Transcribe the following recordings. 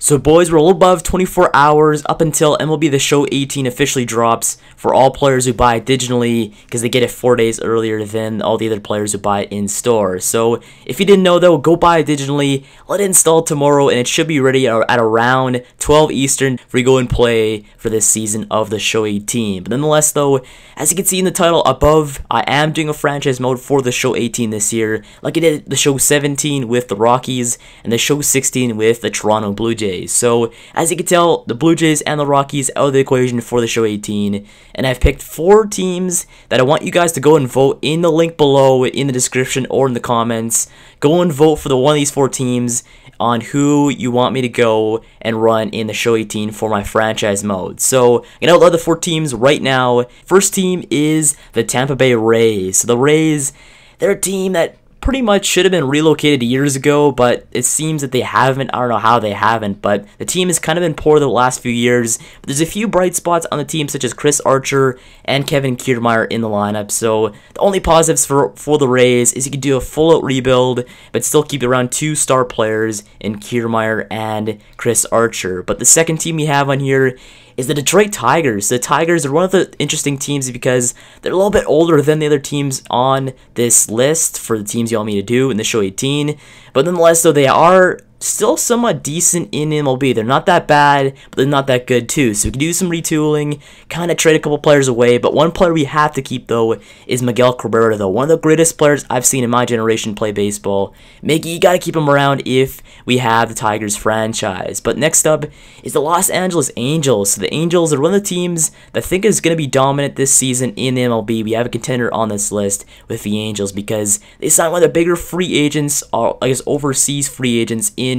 So boys, we're a little above 24 hours up until MLB The Show 18 officially drops for all players who buy it digitally, because they get it 4 days earlier than all the other players who buy it in store. So if you didn't know though, go buy it digitally, let it install tomorrow, and it should be ready at around 12 Eastern for you to go and play for this season of The Show 18. But nonetheless though, as you can see in the title above, I am doing a franchise mode for The Show 18 this year, like I did The Show 17 with the Rockies and The Show 16 with the Toronto Blue Jays. So, as you can tell, the Blue Jays and the Rockies out of the equation for The Show 18, and I've picked 4 teams that I want you guys to go and vote in the link below, in the description, or in the comments. Go and vote for one of these 4 teams on who you want me to go and run in The Show 18 for my franchise mode. So, I'm going to outline the 4 teams right now. First team is the Tampa Bay Rays. So, the Rays, they're a team that pretty much should have been relocated years ago, but it seems that they haven't. I don't know how they haven't, but the team has kind of been poor the last few years. But there's a few bright spots on the team, such as Chris Archer and Kevin Kiermaier in the lineup. So the only positives for the Rays is you can do a full-out rebuild, but still keep around 2 star players in Kiermaier and Chris Archer. But the second team we have on here is the Detroit Tigers. The Tigers are one of the interesting teams because they're a little bit older than the other teams on this list for the teams you want me to do in The Show 18. But nonetheless, though, they are still somewhat decent in MLB. They're not that bad, but they're not that good too. So we can do some retooling, kind of trade a couple players away. But one player we have to keep, though, is Miguel Cabrera, though. One of the greatest players I've seen in my generation play baseball. Miggy, you got to keep him around if we have the Tigers franchise. But next up is the Los Angeles Angels. So the Angels are one of the teams that I think is going to be dominant this season in the MLB. We have a contender on this list with the Angels because they signed one of the bigger free agents, or I guess overseas free agents in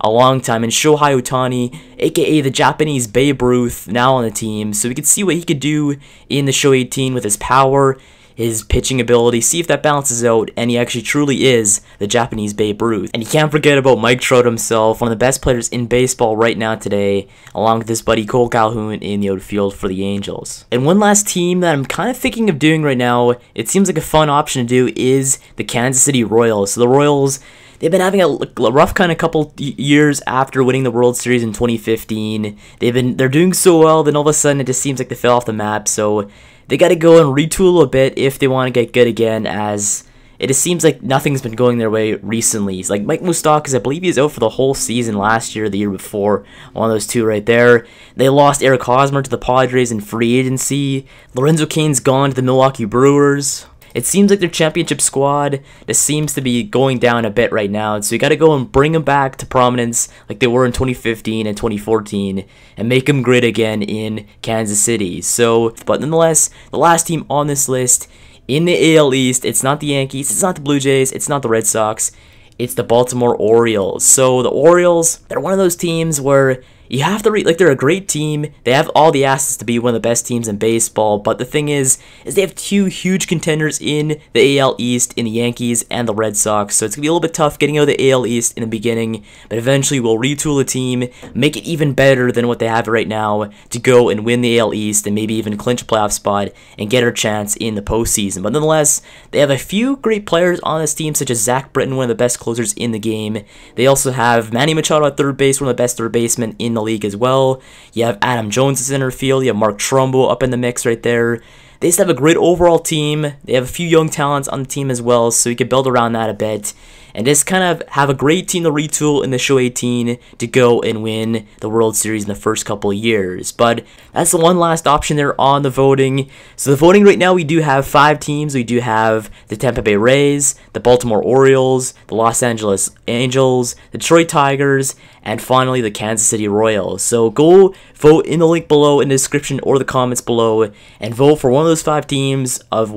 a long time, and Shohei Ohtani, aka the Japanese Babe Ruth, now on the team. So we could see what he could do in The Show 18 with his power, his pitching ability, see if that balances out, and he actually truly is the Japanese Babe Ruth. And you can't forget about Mike Trout himself, one of the best players in baseball right now today, along with his buddy Cole Calhoun in the outfield for the Angels. And one last team that I'm kind of thinking of doing right now, it seems like a fun option to do, is the Kansas City Royals. So the Royals, they've been having a rough kind of couple years after winning the World Series in 2015. They're doing so well, then all of a sudden it just seems like they fell off the map. So they got to go and retool a bit if they want to get good again, as it just seems like nothing's been going their way recently. It's like Mike Moustakas, I believe he's out for the whole season last year, the year before, one of those two right there. They lost Eric Hosmer to the Padres in free agency. Lorenzo Cain's gone to the Milwaukee Brewers. It seems like their championship squad just seems to be going down a bit right now, so you got to go and bring them back to prominence like they were in 2015 and 2014 and make them great again in Kansas City. So, but nonetheless, the last team on this list in the AL East, it's not the Yankees, it's not the Blue Jays, it's not the Red Sox, it's the Baltimore Orioles. So the Orioles, they're one of those teams where you have to they're a great team. They have all the assets to be one of the best teams in baseball, but the thing is they have 2 huge contenders in the AL East, in the Yankees and the Red Sox. So it's going to be a little bit tough getting out of the AL East in the beginning, but eventually we'll retool the team, make it even better than what they have right now to go and win the AL East and maybe even clinch a playoff spot and get our chance in the postseason. But nonetheless, they have a few great players on this team, such as Zach Britton, one of the best closers in the game. They also have Manny Machado at third base, one of the best third basemen in the league as well. You have Adam Jones in center field. You have Mark Trumbo up in the mix right there. They just have a great overall team. They have a few young talents on the team as well, so you can build around that a bit and just kind of have a great team to retool in The Show 18 to go and win the World Series in the first couple of years. But that's the one last option there on the voting. So the voting right now, we do have 5 teams. We do have the Tampa Bay Rays, the Baltimore Orioles, the Los Angeles Angels, the Detroit Tigers, and finally the Kansas City Royals. So go vote in the link below in the description or the comments below and vote for one of those 5 teams of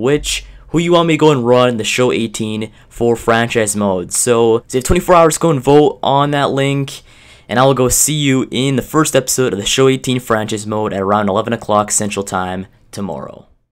who you want me to go and run The Show 18 for franchise mode. So you have 24 hours to go and vote on that link, and I will go see you in the first episode of The Show 18 franchise mode at around 11 o'clock Central Time tomorrow.